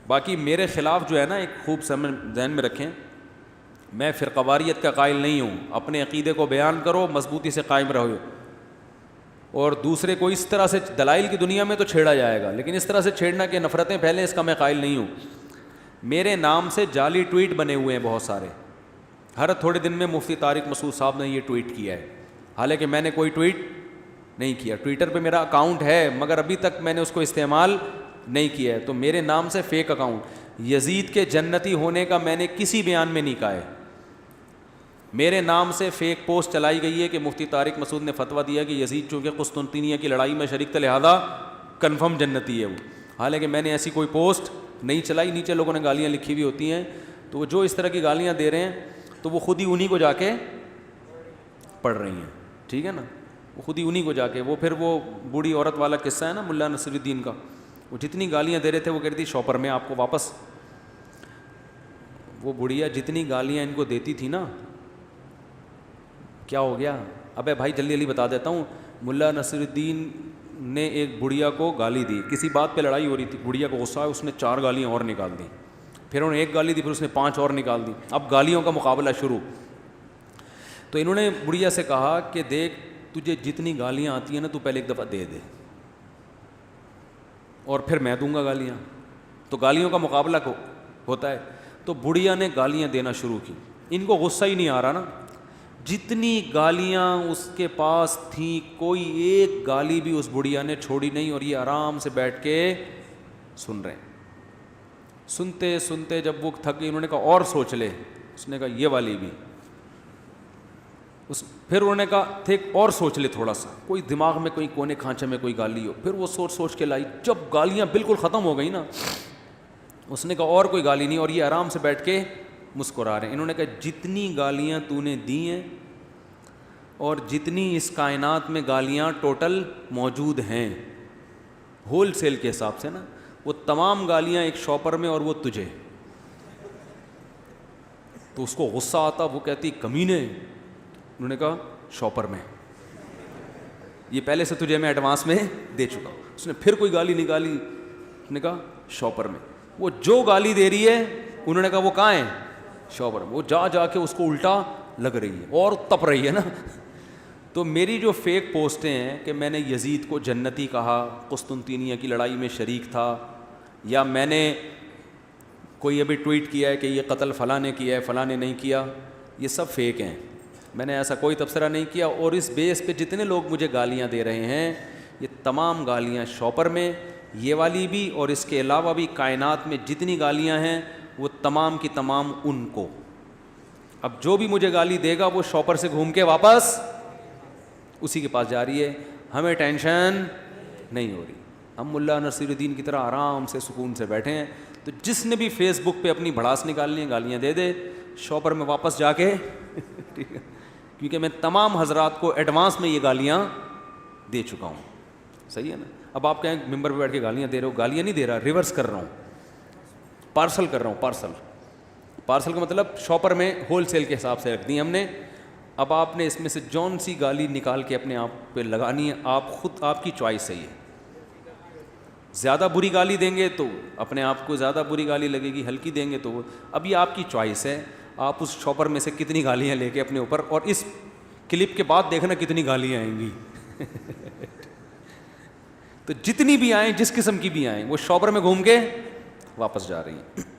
باقی میرے خلاف جو ہے نا، ایک خوب ذہن میں رکھیں، میں فرقواریت کا قائل نہیں ہوں. اپنے عقیدے کو بیان کرو، مضبوطی سے قائم رہو، اور دوسرے کو اس طرح سے دلائل کی دنیا میں تو چھیڑا جائے گا، لیکن اس طرح سے چھیڑنا کہ نفرتیں پھیلیں، اس کا میں قائل نہیں ہوں. میرے نام سے جعلی ٹویٹ بنے ہوئے ہیں بہت سارے. ہر تھوڑے دن میں مفتی طارق مسعود صاحب نے یہ ٹویٹ کیا ہے، حالانکہ میں نے کوئی ٹویٹ نہیں کیا. ٹویٹر پہ میرا اکاؤنٹ ہے مگر ابھی تک میں نے اس کو استعمال نہیں کیا ہے. تو میرے نام سے فیک اکاؤنٹ. یزید کے جنتی ہونے کا میں نے کسی بیان میں نہیں کہا ہے. میرے نام سے فیک پوسٹ چلائی گئی ہے کہ مفتی طارق مسعود نے فتویٰ دیا کہ یزید چونکہ قسطنطنیہ کی لڑائی میں شریک تھا لہذا کنفرم جنتی ہے وہ. حالانکہ میں نے ایسی کوئی پوسٹ نہیں چلائی. نیچے لوگوں نے گالیاں لکھی ہوئی ہوتی ہیں، تو وہ جو اس طرح کی گالیاں دے رہے ہیں تو وہ خود ہی انہی کو جا کے پڑھ رہی ہیں. ٹھیک ہے نا، وہ خود ہی انہی کو جا کے، وہ پھر وہ بوڑھی عورت والا قصہ ہے نا ملا نصیر الدین کا، وہ جتنی گالیاں دے رہے تھے وہ کہتی تھی شاپر میں آپ کو واپس. وہ بڑھیا جتنی گالیاں ان کو دیتی تھی نا، کیا ہو گیا؟ ابے بھائی جلدی جلدی بتا دیتا ہوں. ملا نصیر الدین نے ایک بڑھیا کو گالی دی، کسی بات پہ لڑائی ہو رہی تھی، بڑھیا کو غصہ ہے، اس نے 4 گالیاں اور نکال دیں. پھر انہوں نے 1 گالی دی، پھر اس نے 5 اور نکال دی. اب گالیوں کا مقابلہ شروع. تو انہوں نے بڑھیا سے کہا کہ دیکھ تجھے جتنی گالیاں آتی ہیں نا تو پہلے ایک دفعہ دے دے اور پھر میں دوں گا گالیاں. تو گالیوں کا مقابلہ ہوتا ہے. تو بڑھیا نے گالیاں دینا شروع کی. ان کو غصہ ہی نہیں آ رہا نا، جتنی گالیاں اس کے پاس تھیں کوئی ایک گالی بھی اس بڑھیا نے چھوڑی نہیں، اور یہ آرام سے بیٹھ کے سن رہے ہیں. سنتے سنتے جب وہ تھک گئی، انہوں نے کہا اور سوچ لے. اس نے کہا یہ والی بھی. پھر انہوں نے کہا تھے اور سوچ لے تھوڑا سا، کوئی دماغ میں کوئی کونے کھانچے میں کوئی گالی ہو. پھر وہ سوچ کے لائی. جب گالیاں بالکل ختم ہو گئی نا، اس نے کہا اور کوئی گالی نہیں، اور یہ آرام سے بیٹھ کے مسکرا رہے ہیں. انہوں نے کہا جتنی گالیاں تو نے دی ہیں اور جتنی اس کائنات میں گالیاں ٹوٹل موجود ہیں ہول سیل کے حساب سے نا، وہ تمام گالیاں ایک شاپر میں اور وہ تجھے. تو اس کو غصہ آتا، وہ کہتی کمینے. انہوں نے کہا شاپر میں، یہ پہلے سے تجھے میں ایڈوانس میں دے چکا ہوں. اس نے پھر کوئی گالی نکالی، اس نے کہا شاپر میں. وہ جو گالی دے رہی ہے انہوں نے کہا وہ کہاں ہے؟ شاپر میں. وہ جا کے اس کو الٹا لگ رہی ہے اور تپ رہی ہے نا. تو میری جو فیک پوسٹیں ہیں کہ میں نے یزید کو جنتی کہا، قسطنطنیہ کی لڑائی میں شریک تھا، یا میں نے کوئی ابھی ٹویٹ کیا ہے کہ یہ قتل فلاں نے کیا ہے فلاں نے نہیں کیا، یہ سب فیک ہیں. میں نے ایسا کوئی تبصرہ نہیں کیا. اور اس بیس پہ جتنے لوگ مجھے گالیاں دے رہے ہیں، یہ تمام گالیاں شاپر میں، یہ والی بھی، اور اس کے علاوہ بھی کائنات میں جتنی گالیاں ہیں وہ تمام کی تمام ان کو. اب جو بھی مجھے گالی دے گا وہ شاپر سے گھوم کے واپس اسی کے پاس جا رہی ہے. ہمیں ٹینشن نہیں ہو رہی. ہم ملا نصیر الدین کی طرح آرام سے سکون سے بیٹھے ہیں. تو جس نے بھی فیس بک پہ اپنی بھڑاس نکالنی ہے گالیاں دے دے، شاپر میں واپس جا کے ٹھیک ہے، کیونکہ میں تمام حضرات کو ایڈوانس میں یہ گالیاں دے چکا ہوں. صحیح ہے نا. اب آپ کہیں ممبر پہ بیٹھ کے گالیاں دے رہے ہو، گالیاں نہیں دے رہا، ریورس کر رہا ہوں، پارسل کر رہا ہوں. پارسل کا مطلب شاپر میں ہول سیل کے حساب سے رکھ دی ہم نے. اب آپ نے اس میں سے جون سی گالی نکال کے اپنے آپ پہ لگانی ہے، آپ خود، آپ کی چوائس ہے. یہ زیادہ بری گالی دیں گے تو اپنے آپ کو زیادہ بری گالی لگے گی، ہلکی دیں گے تو اب یہ آپ کی چوائس ہے. آپ اس شاپر میں سے کتنی گالیاں لے کے اپنے اوپر، اور اس کلپ کے بعد دیکھنا کتنی گالیاں آئیں گی. تو جتنی بھی آئیں، جس قسم کی بھی آئیں، وہ شاپر میں گھوم کے واپس جا رہی ہیں.